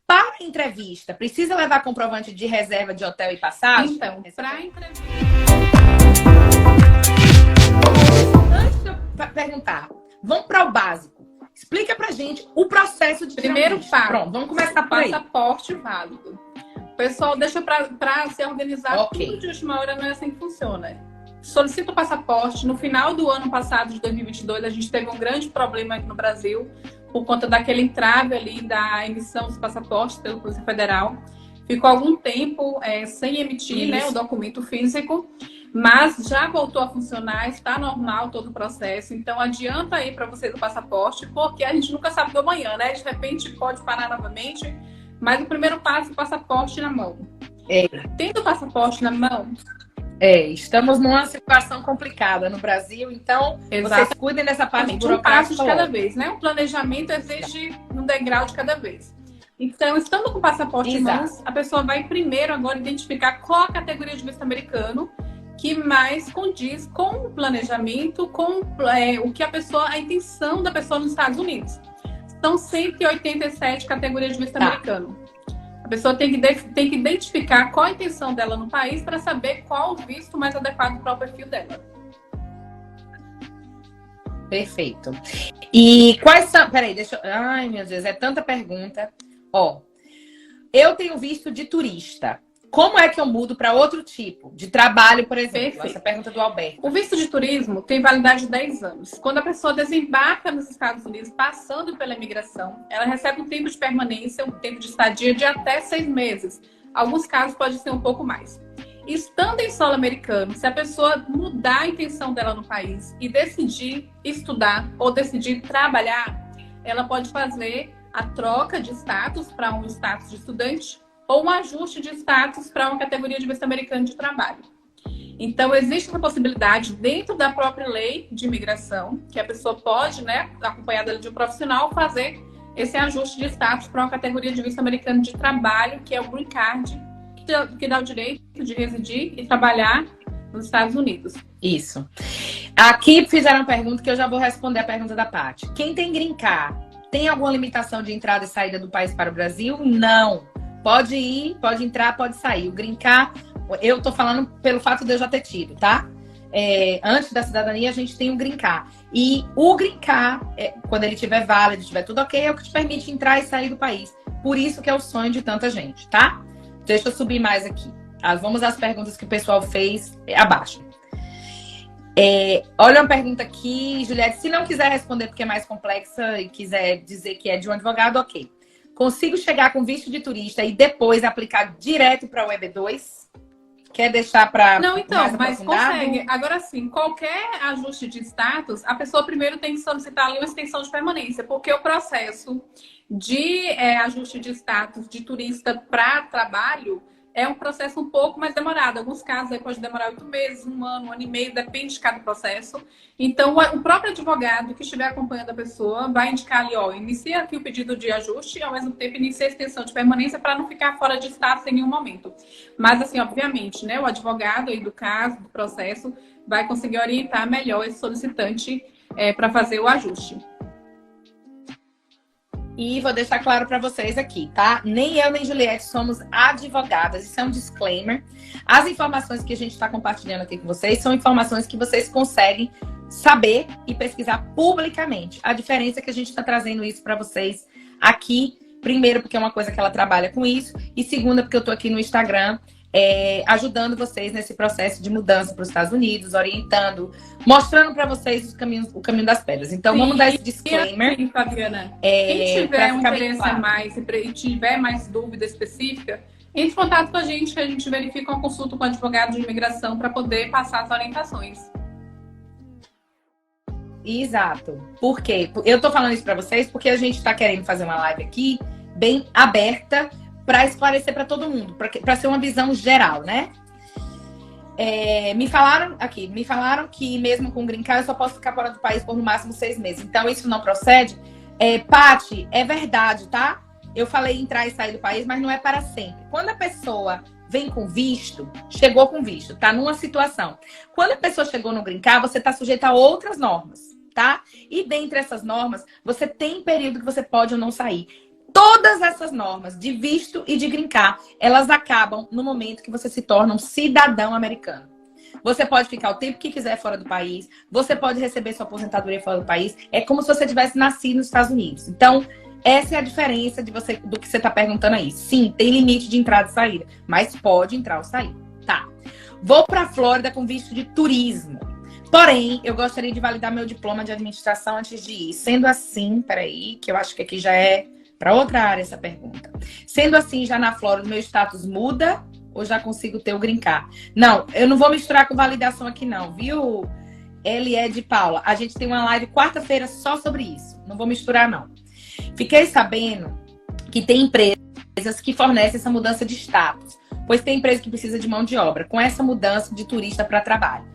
Para a entrevista, precisa levar comprovante de reserva de hotel e passagem? Então, para a entrevista... Antes de eu perguntar, vamos para o básico. Explica pra gente o processo de Primeiro passo. Pronto, vamos começar por aí. Passaporte válido. O pessoal deixa para se organizar Ok. tudo de última hora, não é assim que funciona. Solicita o passaporte. No final do ano passado, de 2022, a gente teve um grande problema aqui no Brasil por conta daquele entrave ali da emissão dos passaportes pela Polícia Federal. Ficou algum tempo sem emitir, né, o documento físico, mas já voltou a funcionar, está normal todo o processo. Então, adianta aí para vocês o passaporte, porque a gente nunca sabe do amanhã, né? De repente pode parar novamente, mas o primeiro passo é o passaporte na mão. Tendo o passaporte na mão... estamos numa situação complicada no Brasil, então vocês cuidem dessa parte burocrática. Um passo de cada vez, né? O planejamento exige um degrau de cada vez. Então, estando com o passaporte em mãos, a pessoa vai primeiro agora identificar qual a categoria de visto americano que mais condiz com o planejamento, com o que a intenção da pessoa nos Estados Unidos. São 187 categorias de visto americano. A pessoa tem que identificar qual a intenção dela no país para saber qual o visto mais adequado para o perfil dela. Perfeito. E quais são... Peraí, deixa eu... Ai, meu Deus, é tanta pergunta. Eu tenho visto de turista. Como é que eu mudo para outro tipo de trabalho, por exemplo? Perfeito. Essa pergunta do Alberto. O visto de turismo tem validade de 10 anos. Quando a pessoa desembarca nos Estados Unidos, passando pela imigração, ela recebe um tempo de permanência, um tempo de estadia de até 6 meses. Alguns casos pode ser um pouco mais. Estando em solo americano, se a pessoa mudar a intenção dela no país e decidir estudar ou decidir trabalhar, ela pode fazer a troca de status para um status de estudante ou um ajuste de status para uma categoria de visto americano de trabalho. Então, existe essa possibilidade dentro da própria lei de imigração, que a pessoa pode, né, acompanhada de um profissional, fazer esse ajuste de status para uma categoria de visto americano de trabalho, que é o Green Card, que dá o direito de residir e trabalhar nos Estados Unidos. Isso. Aqui fizeram uma pergunta que eu já vou responder a pergunta da Paty. Quem tem Green Card, tem alguma limitação de entrada e saída do país para o Brasil? Não. Pode ir, pode entrar, pode sair. O Green Card, eu tô falando pelo fato de eu já ter tido, tá? Antes da cidadania, a gente tem o Green Card. E o Green Card, quando ele estiver válido, estiver tudo ok, é o que te permite entrar e sair do país. Por isso que é o sonho de tanta gente, tá? Deixa eu subir mais aqui. Vamos às perguntas que o pessoal fez abaixo. Olha uma pergunta aqui, Juliette. Se não quiser responder porque é mais complexa e quiser dizer que é de um advogado, ok. Consigo chegar com visto de turista e depois aplicar direto para o EB2? Quer deixar para... Não, então, mas consegue. Agora sim, qualquer ajuste de status, a pessoa primeiro tem que solicitar ali uma extensão de permanência, porque o processo de ajuste de status de turista para trabalho é um processo um pouco mais demorado. Em alguns casos aí pode demorar 8 meses, 1 ano, 1 ano e meio, depende de cada processo. Então, o próprio advogado que estiver acompanhando a pessoa vai indicar ali, inicia aqui o pedido de ajuste e, ao mesmo tempo, inicia a extensão de permanência para não ficar fora de status em nenhum momento. Mas, assim, obviamente, né, o advogado aí do caso, do processo, vai conseguir orientar melhor esse solicitante para fazer o ajuste. E vou deixar claro para vocês aqui, tá? Nem eu, nem Juliette somos advogadas. Isso é um disclaimer. As informações que a gente está compartilhando aqui com vocês são informações que vocês conseguem saber e pesquisar publicamente. A diferença é que a gente está trazendo isso para vocês aqui. Primeiro, porque é uma coisa que ela trabalha com isso. E segunda, porque eu tô aqui no Instagram ajudando vocês nesse processo de mudança para os Estados Unidos, orientando, mostrando para vocês o caminho das pedras. Então, sim, vamos dar esse disclaimer. Sim, Fabiana. Quem tiver um interesse a mais e tiver mais dúvida específica, entre em contato com a gente, que a gente verifica uma consulta com o advogado de imigração para poder passar as orientações. Exato. Por quê? Eu tô falando isso para vocês porque a gente tá querendo fazer uma live aqui bem aberta para esclarecer para todo mundo, para ser uma visão geral, né? Me falaram que mesmo com Green Card eu só posso ficar fora do país por no máximo 6 meses. Então isso não procede? Paty, é verdade, tá? Eu falei entrar e sair do país, mas não é para sempre. Quando a pessoa vem com visto, chegou com visto, tá numa situação. Quando a pessoa chegou no Green Card, você tá sujeita a outras normas, tá? E dentre essas normas, você tem período que você pode ou não sair. Todas essas normas de visto e de green card, elas acabam no momento que você se torna um cidadão americano. Você pode ficar o tempo que quiser fora do país, você pode receber sua aposentadoria fora do país. É como se você tivesse nascido nos Estados Unidos. Então, essa é a diferença do que você está perguntando aí. Sim, tem limite de entrada e saída, mas pode entrar ou sair. Tá. Vou para a Flórida com visto de turismo. Porém, eu gostaria de validar meu diploma de administração antes de ir. Sendo assim, peraí, que eu acho que aqui já é para outra área essa pergunta. Sendo assim, já na Flórida, meu status muda ou já consigo ter o green card? Não, eu não vou misturar com validação aqui não, viu? L.E. de Paula. A gente tem uma live quarta-feira só sobre isso. Não vou misturar, não. Fiquei sabendo que tem empresas que fornecem essa mudança de status, pois tem empresa que precisa de mão de obra com essa mudança de turista para trabalho.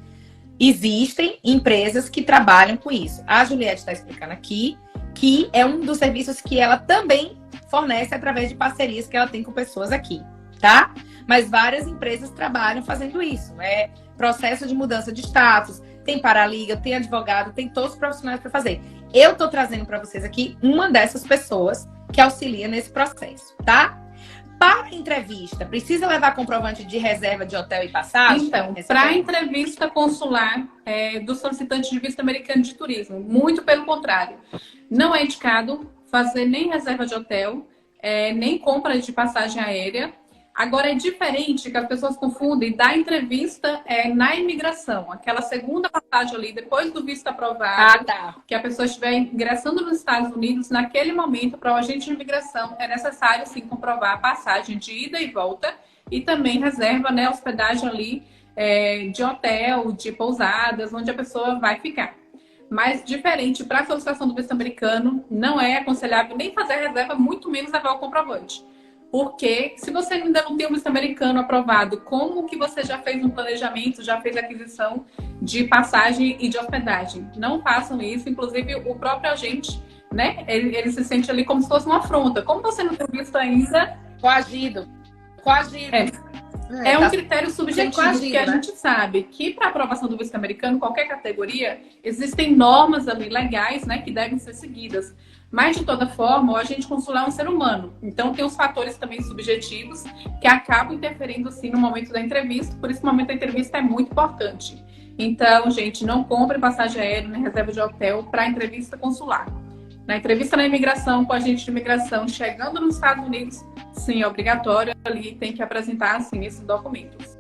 Existem empresas que trabalham com isso. A Juliette está explicando aqui que é um dos serviços que ela também fornece através de parcerias que ela tem com pessoas aqui, tá? Mas várias empresas trabalham fazendo isso. É processo de mudança de status, tem paralegal, tem advogado, tem todos os profissionais para fazer. Eu tô trazendo para vocês aqui uma dessas pessoas que auxilia nesse processo, tá? Para a entrevista, precisa levar comprovante de reserva de hotel e passagem? Então, para a entrevista consular do solicitante de visto americano de turismo, muito pelo contrário, não é indicado fazer nem reserva de hotel, nem compra de passagem aérea. Agora, é diferente que as pessoas confundem da entrevista na imigração, aquela segunda passagem ali, depois do visto aprovado, que a pessoa estiver ingressando nos Estados Unidos, naquele momento, para o agente de imigração, é necessário, sim, comprovar a passagem de ida e volta e também reserva, né, hospedagem ali de hotel, de pousadas, onde a pessoa vai ficar. Mas, diferente, para a solicitação do visto americano, não é aconselhável nem fazer reserva, muito menos levar o comprovante. Porque se você ainda não tem um visto americano aprovado, como que você já fez um planejamento, já fez aquisição de passagem e de hospedagem? Não façam isso. Inclusive, o próprio agente, né? Ele se sente ali como se fosse uma afronta. Como você não tem visto ainda... Coagido. É um critério subjetivo, que a gente sabe que para aprovação do visto americano, qualquer categoria, existem normas ali legais, né, que devem ser seguidas. Mas, de toda forma, o agente consular é um ser humano. Então, tem os fatores também subjetivos que acabam interferindo, assim, no momento da entrevista. Por isso, o momento da entrevista é muito importante. Então, gente, não compre passagem aérea nem reserva de hotel para entrevista consular. Na entrevista na imigração, com o agente de imigração, chegando nos Estados Unidos, sim, é obrigatório ali, tem que apresentar, assim, esses documentos.